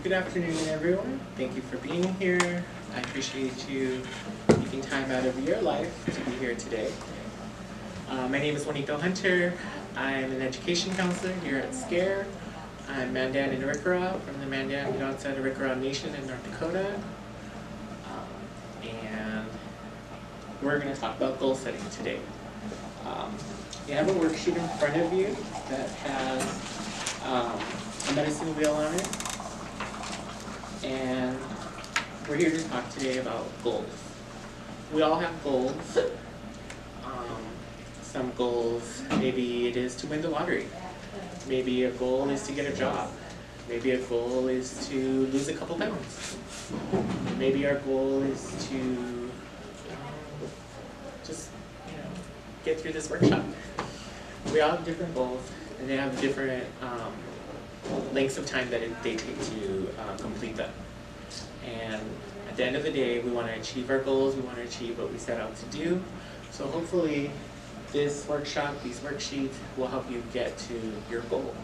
Good afternoon, everyone. Thank you for being here. I appreciate you taking time out of your life to be here today. My name is Juanito Hunter. I'm an education counselor here at SCARE. I'm Mandan and Arikara from the Mandan Hidatsa Arikara Nation in North Dakota. And we're going to talk about goal setting today. You have a worksheet in front of you that has a medicine wheel on it. And we're here to talk today about goals. We all have goals. Some goals, maybe it is to win the lottery. Maybe a goal is to get a job. Maybe a goal is to lose a couple pounds. Maybe our goal is to just, get through this workshop. We all have different goals, and they have different lengths of time that they take to complete them. And at the end of the day, we want to achieve our goals. We want to achieve what we set out to do. So hopefully, this workshop, these worksheets, will help you get to your goal,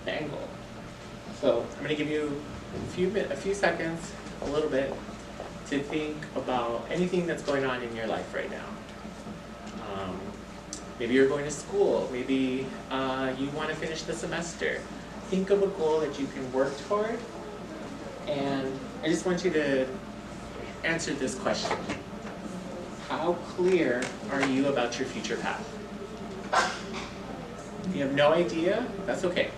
the end goal. So I'm going to give you a few seconds, a little bit, to think about anything that's going on in your life right now. Maybe you're going to school. Maybe you want to finish the semester. Think of a goal that you can work toward. And I just want you to answer this question. How clear are you about your future path? If you have no idea, that's okay.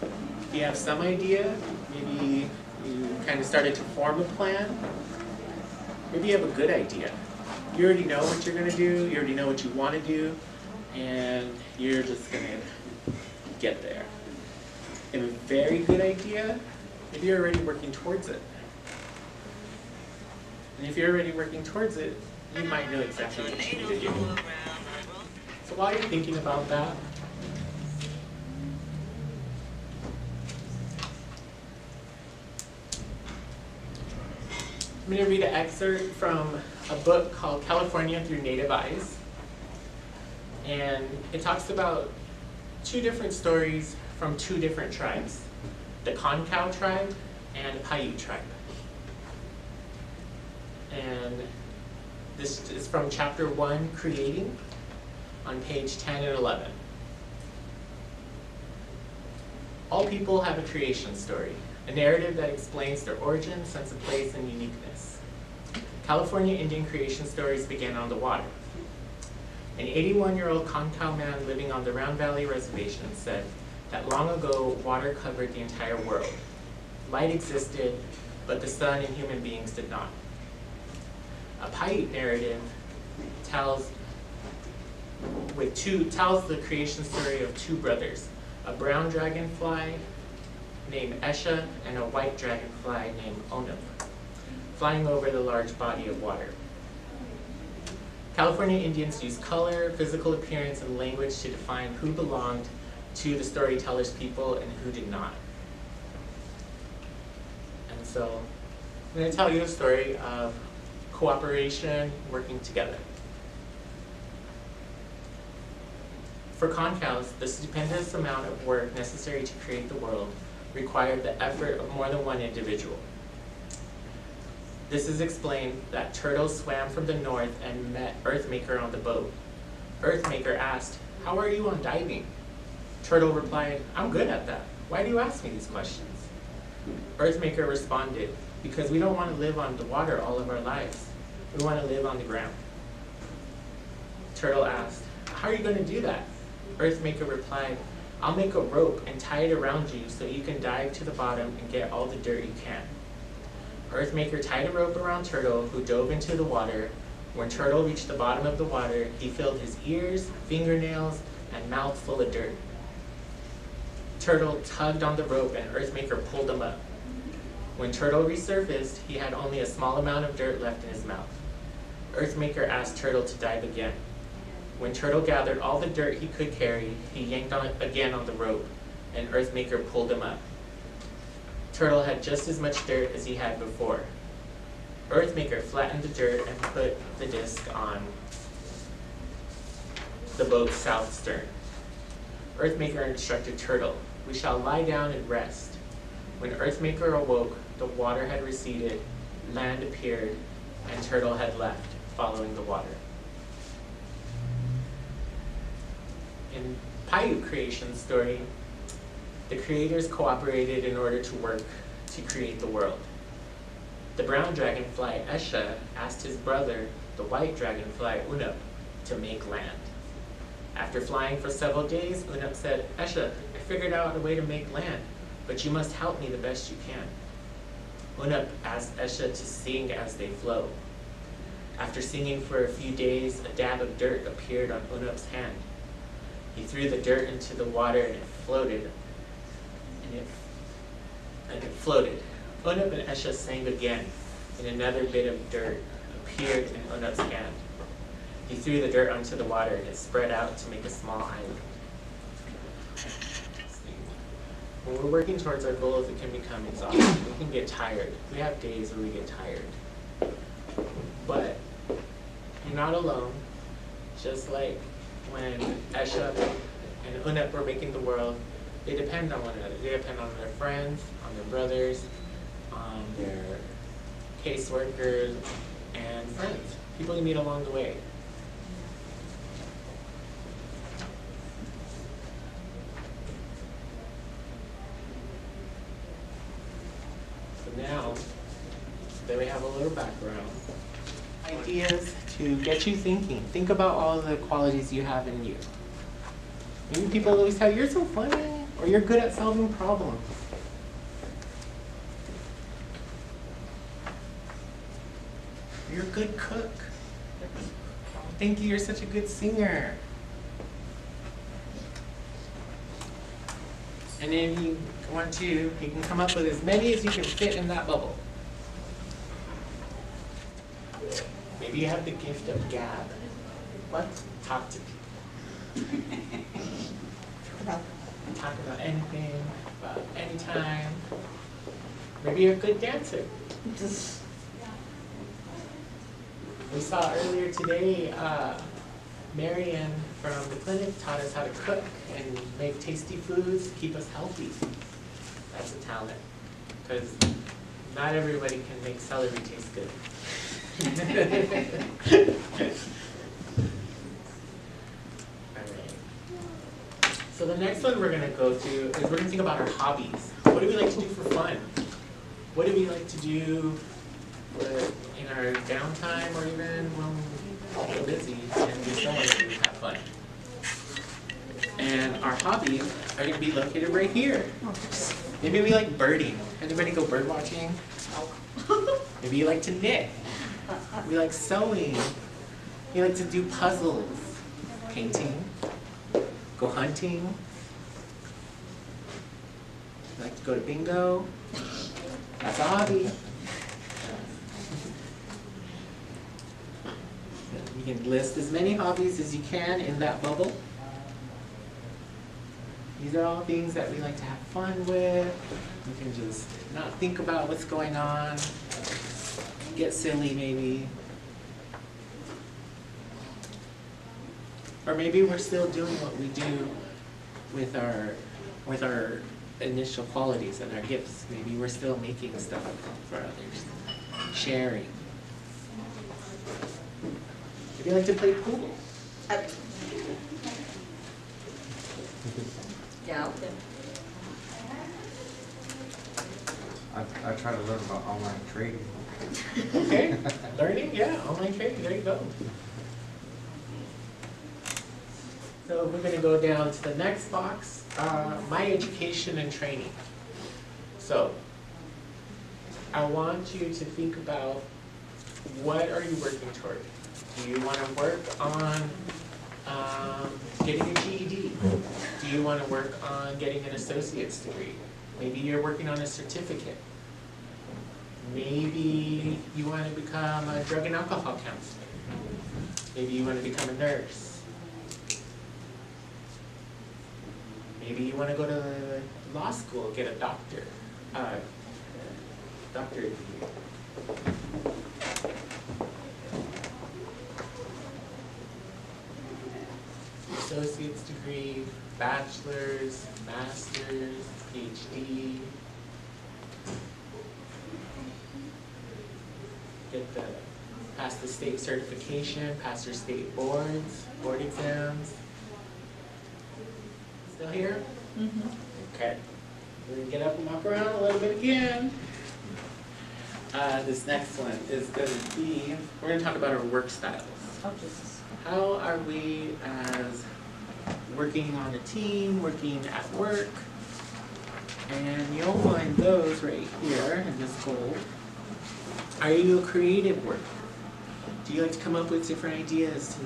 If you have some idea, maybe you kind of started to form a plan, maybe you have a good idea. You already know what you're going to do, you already know what you want to do, and you're just going to get there. You have a very good idea, maybe you're already working towards it. And if you're already working towards it, you might know exactly what you need to do. So while you're thinking about that, I'm going to read an excerpt from a book called California Through Native Eyes. And it talks about two different stories from two different tribes, the Concow tribe and the Paiute tribe. And this is from chapter 1, Creating, on page 10 and 11. All people have a creation story, a narrative that explains their origin, sense of place, and uniqueness. California Indian creation stories began on the water. An 81-year-old Concow man living on the Round Valley Reservation said that long ago, water covered the entire world. Light existed, but the sun and human beings did not. A Paiute narrative tells the creation story of two brothers, a brown dragonfly named Esha and a white dragonfly named Onum, flying over the large body of water. California Indians use color, physical appearance, and language to define who belonged to the storyteller's people and who did not. And so I'm going to tell you a story of cooperation, working together. For Concows, the stupendous amount of work necessary to create the world required the effort of more than one individual. This is explained that Turtle swam from the north and met Earthmaker on the boat. Earthmaker asked, "How are you on diving?" Turtle replied, "I'm good at that. Why do you ask me these questions?" Earthmaker responded, "Because we don't want to live on the water all of our lives. We want to live on the ground." Turtle asked, "How are you going to do that?" Earthmaker replied, "I'll make a rope and tie it around you so you can dive to the bottom and get all the dirt you can." Earthmaker tied a rope around Turtle, who dove into the water. When Turtle reached the bottom of the water, he filled his ears, fingernails, and mouth full of dirt. Turtle tugged on the rope and Earthmaker pulled him up. When Turtle resurfaced, he had only a small amount of dirt left in his mouth. Earthmaker asked Turtle to dive again. When Turtle gathered all the dirt he could carry, he yanked again on the rope, and Earthmaker pulled him up. Turtle had just as much dirt as he had before. Earthmaker flattened the dirt and put the disc on the boat's south stern. Earthmaker instructed Turtle, "We shall lie down and rest. When Earthmaker awoke, the water had receded, land appeared, and Turtle had left, following the water. In Paiute creation story, the creators cooperated in order to work to create the world. The brown dragonfly Esha asked his brother, the white dragonfly Unup, to make land. After flying for several days, Unup said, "Esha, I figured out a way to make land, but you must help me the best you can." Unup asked Esha to sing as they flow. After singing for a few days, a dab of dirt appeared on Unup's hand. He threw the dirt into the water and it floated. And it floated. Unup and Esha sang again, and another bit of dirt appeared in Unup's hand. He threw the dirt onto the water and it spread out to make a small island. When we're working towards our goals, it can become exhausting. We can get tired. We have days where we get tired. But you're not alone. Just like when Esha and Unup were making the world, they depend on one another. They depend on their friends, on their brothers, on their caseworkers, and friends. People you meet along the way. So now that we have a little background, ideas to get you thinking. Think about all the qualities you have in you. Maybe people always tell you, "You're so funny," or "You're good at solving problems." "You're a good cook." "Thank you, you're such a good singer." And then you can come up with as many as you can fit in that bubble. Maybe you have the gift of gab. What? Talk to people. Talk about anything, about any time. Maybe you're a good dancer. We saw earlier today, Marian from the clinic taught us how to cook and make tasty foods, keep us healthy. That's a talent, because not everybody can make celery taste good. Alright. So the next one we're going to go to is we're going to think about our hobbies. What do we like to do for fun? What do we like to do in our downtime, or even when we're busy and we still want to have fun? And our hobbies are going to be located right here. Maybe we like birding. Anybody go bird watching? Maybe you like to knit. We like sewing. We like to do puzzles, painting, go hunting. We like to go to bingo. That's a hobby. You can list as many hobbies as you can in that bubble. These are all things that we like to have fun with. You can just not think about what's going on. Get silly maybe. Or maybe we're still doing what we do with our initial qualities and our gifts. Maybe we're still making stuff for others. Sharing. Maybe you like to play pool. Yeah. I try to learn about online trading. Okay, learning, yeah, online trading, there you go. So we're going to go down to the next box, my education and training. So I want you to think about, what are you working toward? Do you want to work on getting a GED? Do you want to work on getting an associate's degree? Maybe you're working on a certificate. Maybe you want to become a drug and alcohol counselor. Maybe you want to become a nurse. Maybe you want to go to law school, get a doctorate degree. Associate's degree, bachelor's, master's, PhD. pass the state certification, pass your state boards, board exams. Still here? Mm-hmm. Okay. We're gonna get up and walk around a little bit again. This next one is gonna be, we're gonna talk about our work styles. Oh, Jesus. How are we as working on a team, working at work? And you'll find those right here in this goal. Are you a creative worker? Do you like to come up with different ideas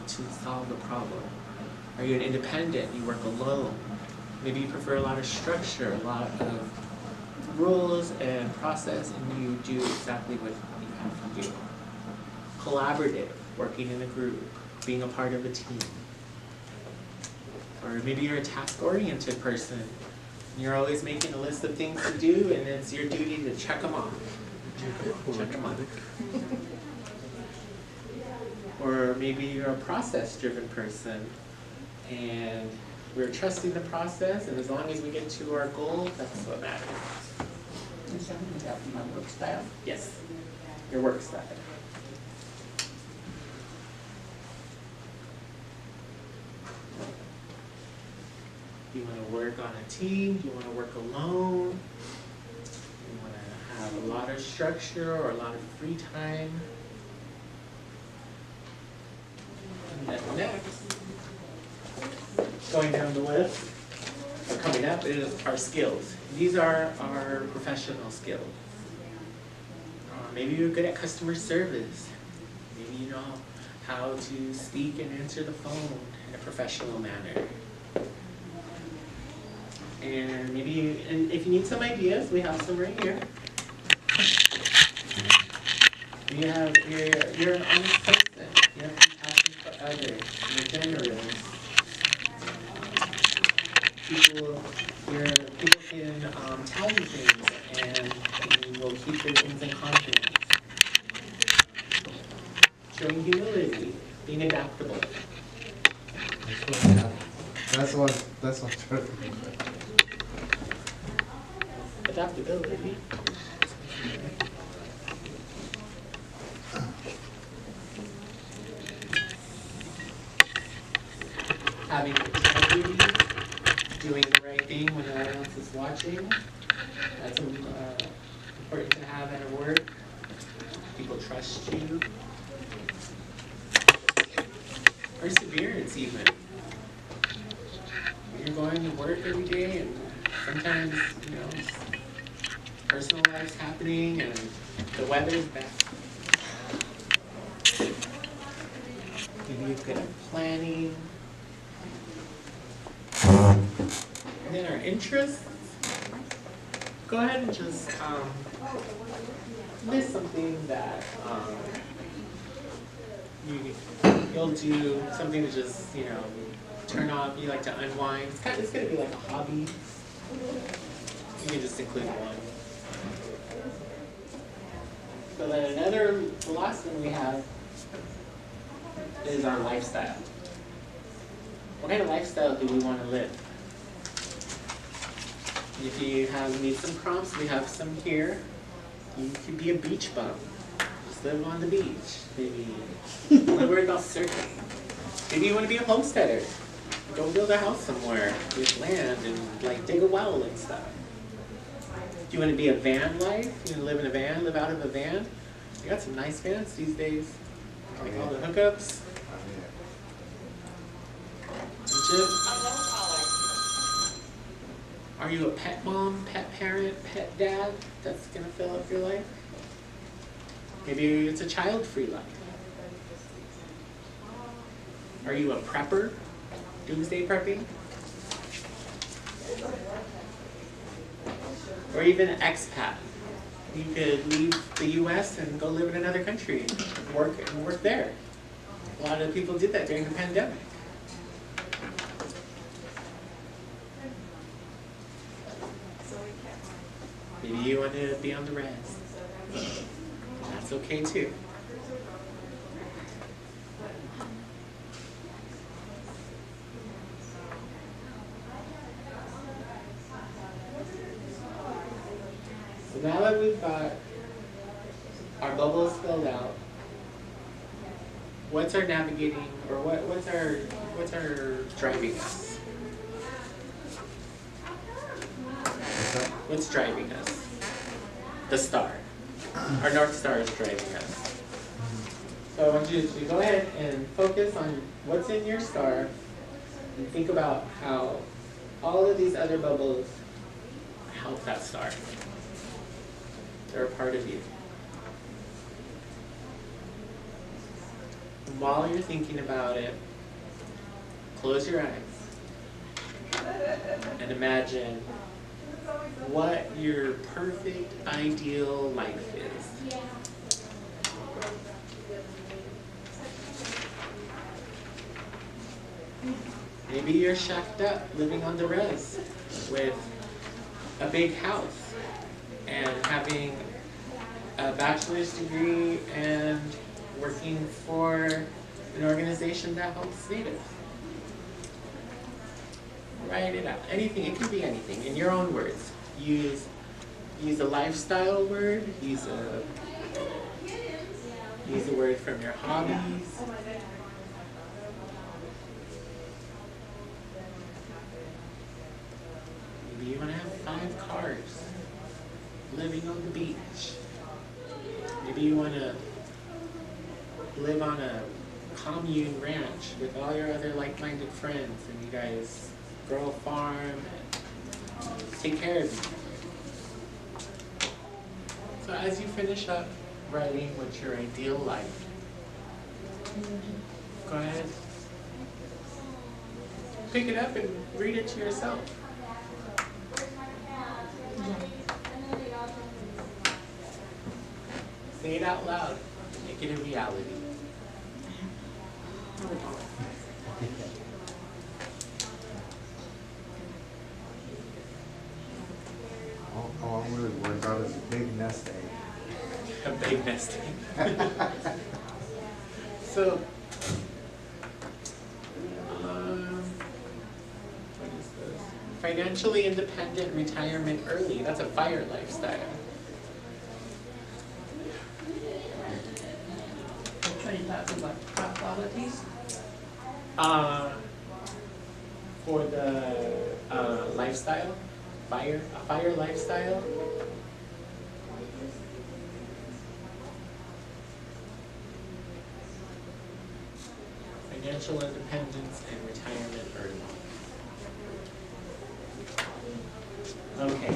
to solve a problem? Are you an independent? You work alone? Maybe you prefer a lot of structure, a lot of rules and process, and you do exactly what you have to do. Collaborative, working in a group, being a part of a team. Or maybe you're a task-oriented person. You're always making a list of things to do, and it's your duty to check them off. Check them off. Or maybe you're a process-driven person, and we're trusting the process, and as long as we get to our goal, that's what matters. Is that my work style? Yes, your work style. Do you want to work on a team? Do you want to work alone? Do you want to have a lot of structure or a lot of free time? And then next, going down the list, or coming up, is our skills. These are our professional skills. Maybe you're good at customer service. Maybe you know how to speak and answer the phone in a professional manner. And maybe, and if you need some ideas, we have some right here. You're an honest person. You have compassion for others. You're generous. People can tell you things, and you will keep their things in confidence. Showing humility, being adaptable. That's what I'm trying to think. Adaptability. Having integrity, doing the right thing when no one else is watching. That's important to have at work. People trust you. Perseverance, even. When you're going to work every day, and sometimes, you know, personal life's happening and the weather is bad. Maybe you're good at planning. And then our interests. Go ahead and just list something that you'll do, something to just, you know, turn off, you like to unwind. It's gonna be like a hobby. You can just include one. So then the last one we have is our lifestyle. What kind of lifestyle do we want to live? If you need some prompts, we have some here. You could be a beach bum. Just live on the beach. Maybe you want to worry about surfing. Maybe you want to be a homesteader. Go build a house somewhere with land and like dig a well and stuff. Do you want to be a van life? You want to live in a van, live out of a van? You got some nice vans these days. Like all the hookups. Are you a pet mom, pet parent, pet dad? That's gonna fill up your life. Maybe it's a child-free life. Are you a prepper? Doomsday prepping? Or even an expat. You could leave the US and go live in another country and work there. A lot of people did that during the pandemic. Maybe you want to be on the res. That's okay too. So now that we've got our our bubbles filled out, what's our navigating, or what's our driving us? What's that? What's driving us? The star. Our North Star is driving us. So I want you to go ahead and focus on what's in your star and think about how all of these other bubbles help that star. They're a part of you. And while you're thinking about it, close your eyes and imagine what your perfect, ideal life is. Maybe you're shacked up, living on the res, with a big house, and having a bachelor's degree and working for an organization that helps natives. Write it out. Anything, it could be anything, in your own words. Use a lifestyle word, use a word from your hobbies. Maybe you want to have 5 cars, living on the beach. Maybe you want to live on a commune ranch with all your other like-minded friends, and you guys grow a farm and take care of you. So as you finish up writing what's your ideal life, go ahead, pick it up and read it to yourself. Say it out loud. Make it a reality. All I'm really worried about is a big nest egg. A big nest egg. So, what is this? Financially independent retirement early. That's a fire lifestyle. Which one are you talking about? Top qualities? For the lifestyle, a fire lifestyle. Financial independence and retirement early. Okay.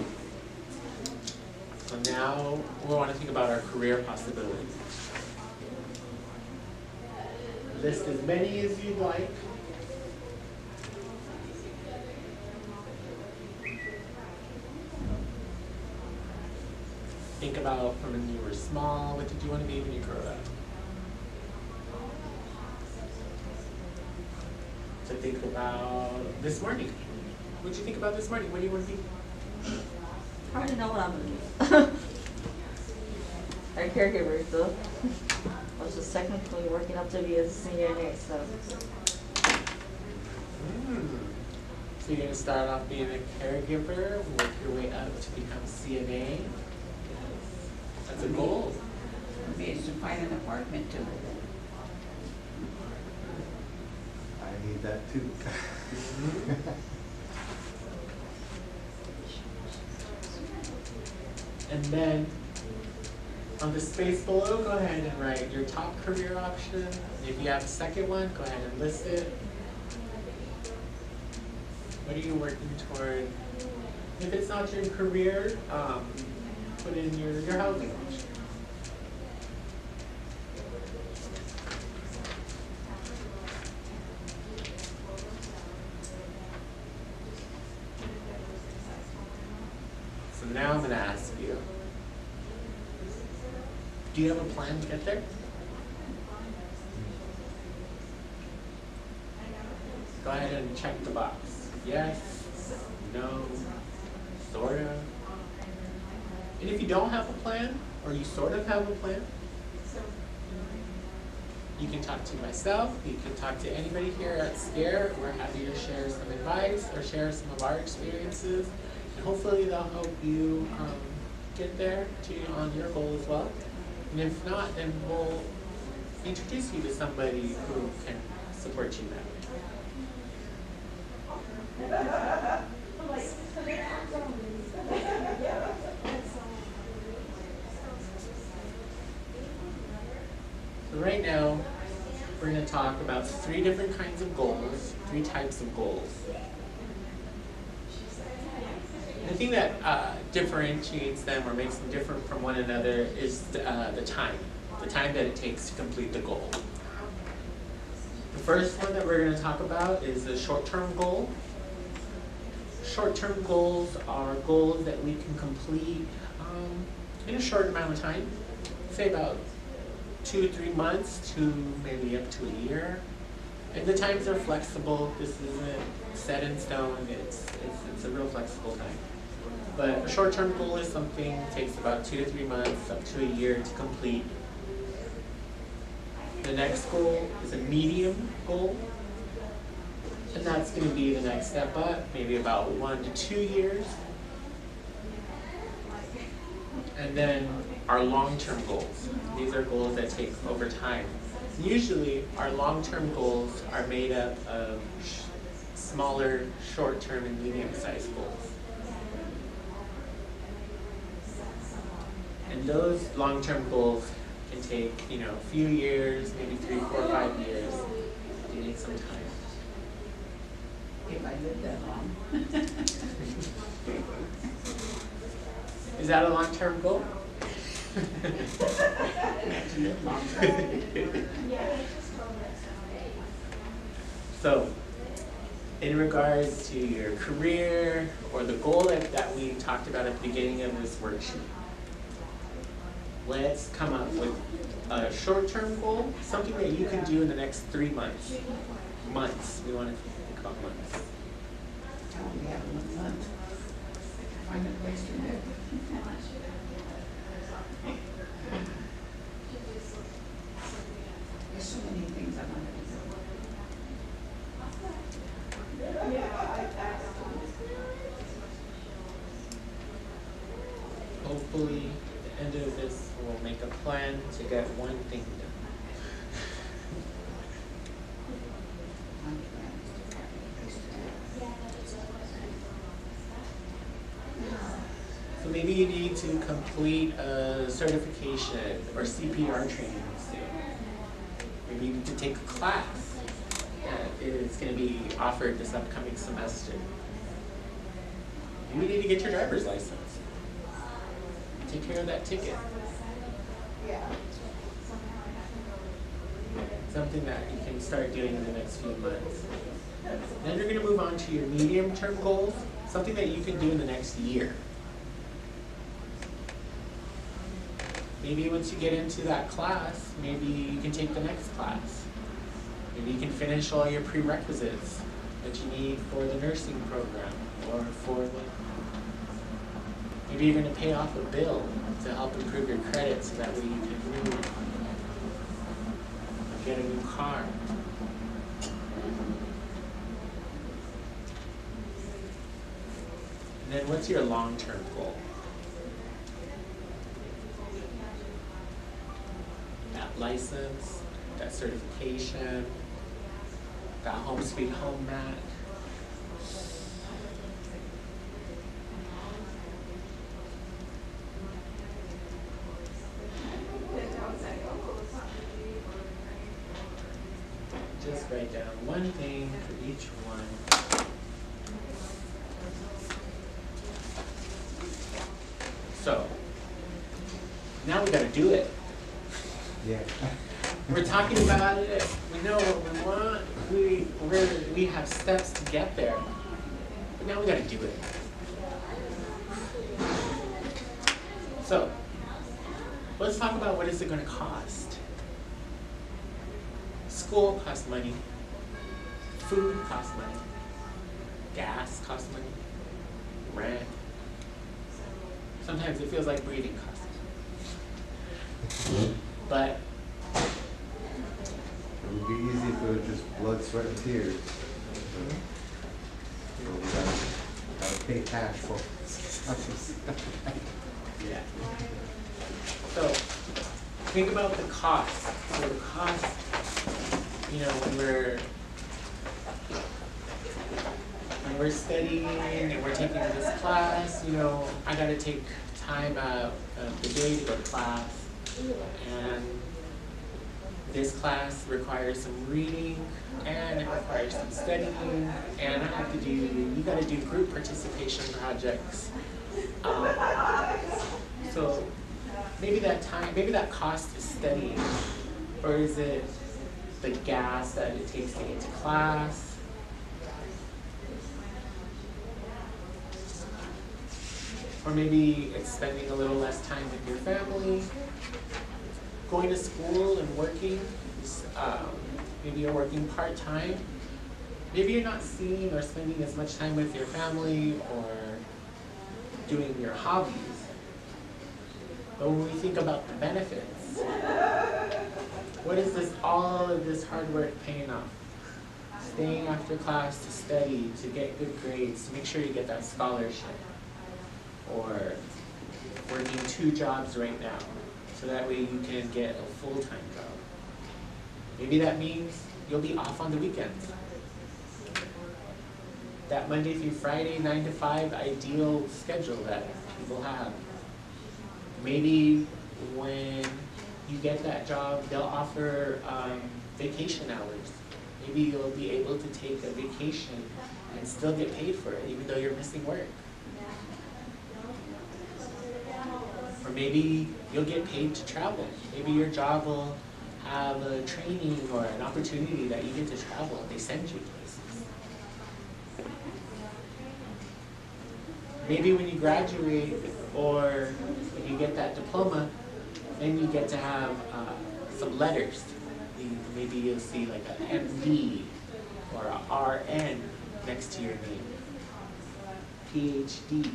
So now we want to think about our career possibilities. List as many as you'd like. Think about from when you were small, what did you want to be when you grew up? So think about this morning. What did you think about this morning? What do you want to be? I already know what I'm gonna do. A caregiver, so I was just technically working up to be a CNA, so. So you're going to start off being a caregiver, work your way up to become CNA. That's a goal. Maybe it's to find an apartment too. I need that too. And then on the space below, go ahead and write your top career option. If you have a second one, go ahead and list it. What are you working toward? If it's not your career, put in your housing option. So now I'm going to ask you, do you have a plan to get there? Go ahead and check the box. Yes, no, sort of. And if you don't have a plan, or you sort of have a plan, you can talk to myself, you can talk to anybody here at SCARE. We're happy to share some advice or share some of our experiences. And hopefully they'll help you get there on your goal as well. And if not, then we'll introduce you to somebody who can support you that way. So right now, we're going to talk about 3 different kinds of goals, 3 types of goals. And the thing that differentiates them or makes them different from one another is the time that it takes to complete the goal. The first one that we're going to talk about is the short-term goal. Short-term goals are goals that we can complete in a short amount of time, say about 2 to 3 months to maybe up to a year. And the times are flexible. This isn't set in stone. It's a real flexible time. But a short-term goal is something that takes about 2 to 3 months up to a year to complete. The next goal is a medium goal. And that's going to be the next step up, maybe about 1 to 2 years. And then our long-term goals. These are goals that take over time. Usually, our long-term goals are made up of smaller, short-term, and medium-sized goals. And those long-term goals can take, a few years, maybe 3, 4, 5 years. They need some time. If I live that long. Is that a long-term goal? To live longer. So, in regards to your career or the goal that we talked about at the beginning of this worksheet, let's come up with a short-term goal, something that you can do in the next 3 months. Months. We want to think about months. I only have 1 month. Find a place to live. There's so many things I want to do. Hopefully, at the end of this, we'll make a plan to get one thing done. So maybe you need to complete a certification or CPR training soon. Maybe you need to take a class that is going to be offered this upcoming semester. Maybe you need to get your driver's license. Take care of that ticket. Something that you can start doing in the next few months. Then you're going to move on to your medium-term goals, something that you can do in the next year. Maybe once you get into that class, maybe you can take the next class. Maybe you can finish all your prerequisites that you need for the nursing program or for the... Maybe you're going to pay off a bill to help improve your credit so that way you can move or get a new car. And then what's your long-term goal? That license, that certification, that home sweet home mat. Just write down one thing for each one. So, now we gotta do it. Yeah. We're talking about it, we know what we want, we have steps to get there. But now we gotta do it. So, let's talk about what is it gonna cost. School costs money. Food costs money. Gas costs money. Rent. Sometimes it feels like breathing costs money. But It would be easy if it was just blood, sweat, and tears. So we gotta pay cash for yeah. So think about the cost. So the cost, you know, when we're studying and we're taking this class, you know, I gotta take time out of the day to go to class. And this class requires some reading and it requires some studying, and I have to do, you gotta do group participation projects. So maybe that time, maybe that cost is studying, or is it the gas that it takes to get to class? Or maybe it's spending a little less time with your family, going to school and working. Maybe you're working part-time. Maybe you're not seeing or spending as much time with your family or doing your hobbies. But when we think about the benefits, what is this, all of this hard work paying off? Staying after class to study, to get good grades, to make sure you get that scholarship. Or working 2 jobs right now, so that way you can get a full-time job. Maybe that means you'll be off on the weekends. That Monday through Friday, 9 to 5 ideal schedule that people have. Maybe when you get that job, they'll offer vacation hours. Maybe you'll be able to take a vacation and still get paid for it, even though you're missing work. Or maybe you'll get paid to travel. Maybe your job will have a training or an opportunity that you get to travel and they send you places. Maybe when you graduate or when you get that diploma, then you get to have some letters. Maybe you'll see like an MD or a RN next to your name. PhD.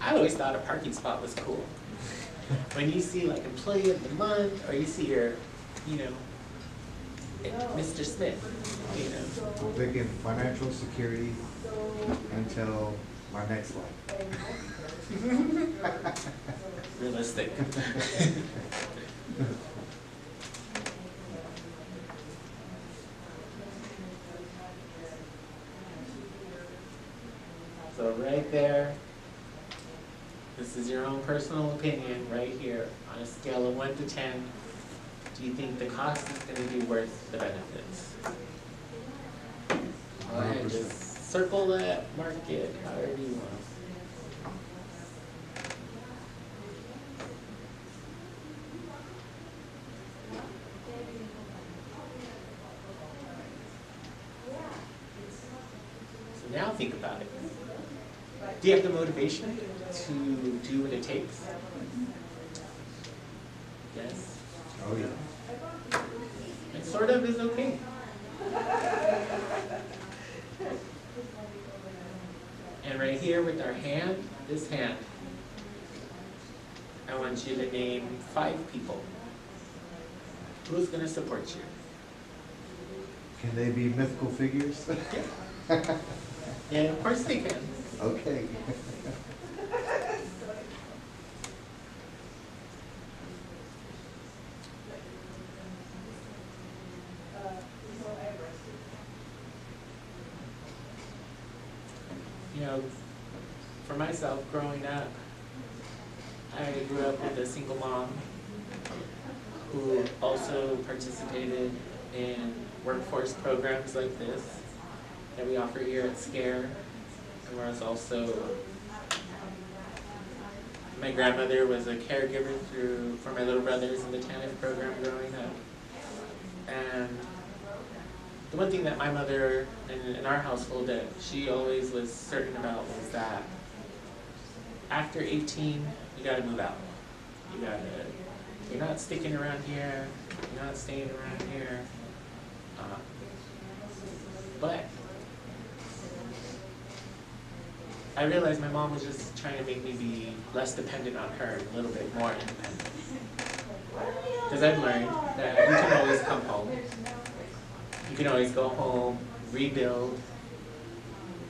I always thought a parking spot was cool. When you see like employee of the month, or you see your, you know, Mr. Smith, you know. I'm thinking financial security until my next life. Realistic. So right there, this is your own personal opinion right here. On a scale of 1 to 10, do you think the cost is going to be worth the benefits? Go ahead, 100%. just circle that, mark it, however you want. So now think about it. Do you have the motivation to do what it takes? Yes? Oh yeah. It sort of is okay. And right here with our hand, this hand, I want you to name 5 people. Who's going to support you? Can they be mythical figures? Yeah, of course they can. Okay. You know, for myself, growing up, I grew up with a single mom who also participated in workforce programs like this that we offer here at SCARE. And was also, my grandmother was a caregiver for my little brothers in the TANF program growing up. And the one thing that my mother in our household that she always was certain about was that after 18, you gotta move out. You're not sticking around here, you're not staying around here. But I realized my mom was just trying to make me be less dependent on her and a little bit more independent. Because I've learned that you can always come home. You can always go home, rebuild.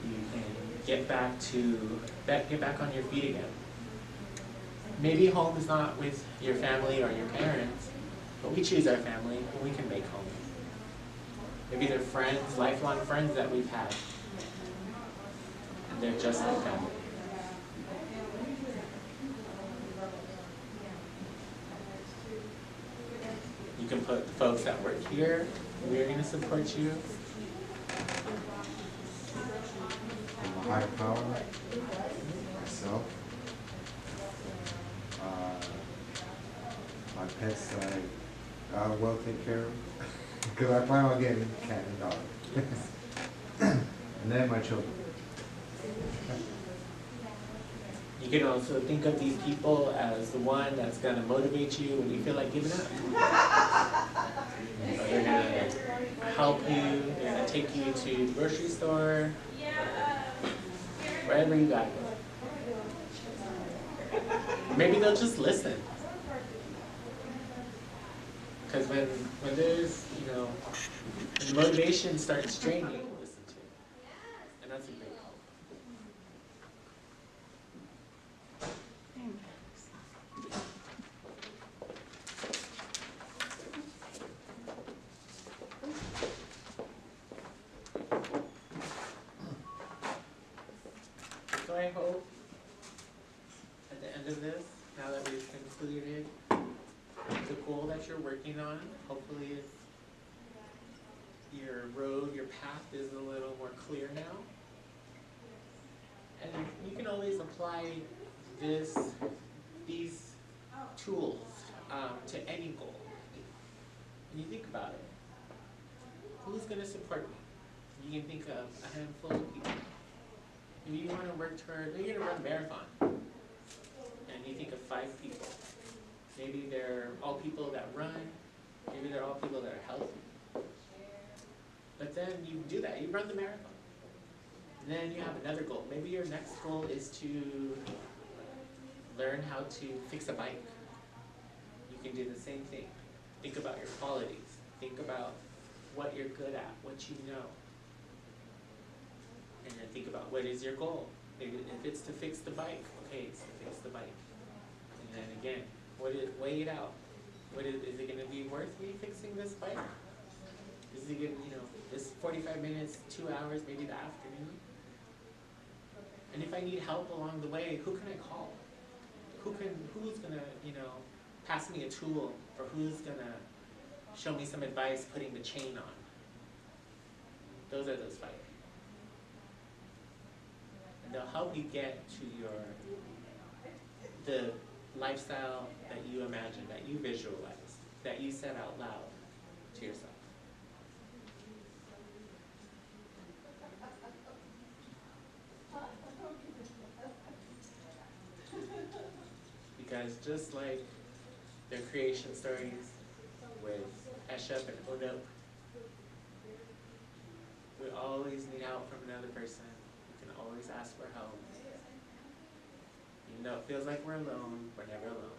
You can get back on your feet again. Maybe home is not with your family or your parents, but we choose our family and we can make home. Maybe they're friends, lifelong friends that we've had, and they're just like family. You can put the folks that work here, we're going to support you. I'm a higher power, myself. My pets I will take care of. Because I plan on getting a cat and dog. And then my children. You can also think of these people as the one that's going to motivate you when you feel like giving up. They're going to help you, they're going to take you to the grocery store, wherever you got to go. Maybe they'll just listen. Because when there's, when the motivation starts draining, listen to it. And that's a big help. So I hope at the end of this, now that we've concluded the goal that you're working on, hopefully your road, your path is a little more clear now. And you can always apply these tools to any goal. When you think about it, who's going to support me? You can think of a handful of people. If you want to work toward, maybe you're going to run a marathon, and you think of 5 people. Maybe they're all people that run, maybe they're all people that are healthy. But then you do that, you run the marathon. And then you have another goal. Maybe your next goal is to learn how to fix a bike. You can do the same thing. Think about your qualities. Think about what you're good at, what you know. And then think about what is your goal. Maybe if it's to fix the bike, okay, it's to fix the bike. And then again, weigh it out. Is it going to be worth me fixing this bike? Is it going to, this 45 minutes, 2 hours, maybe the afternoon? And if I need help along the way, who can I call? Who's going to, pass me a tool, or who's going to show me some advice putting the chain on? Those are those 5. And they'll help you get to the lifestyle that you imagine, that you visualize, that you said out loud to yourself. Because just like their creation stories with Eshep and Onuk, we always need help from another person. We can always ask for help. Even though it feels like we're alone, we're never alone.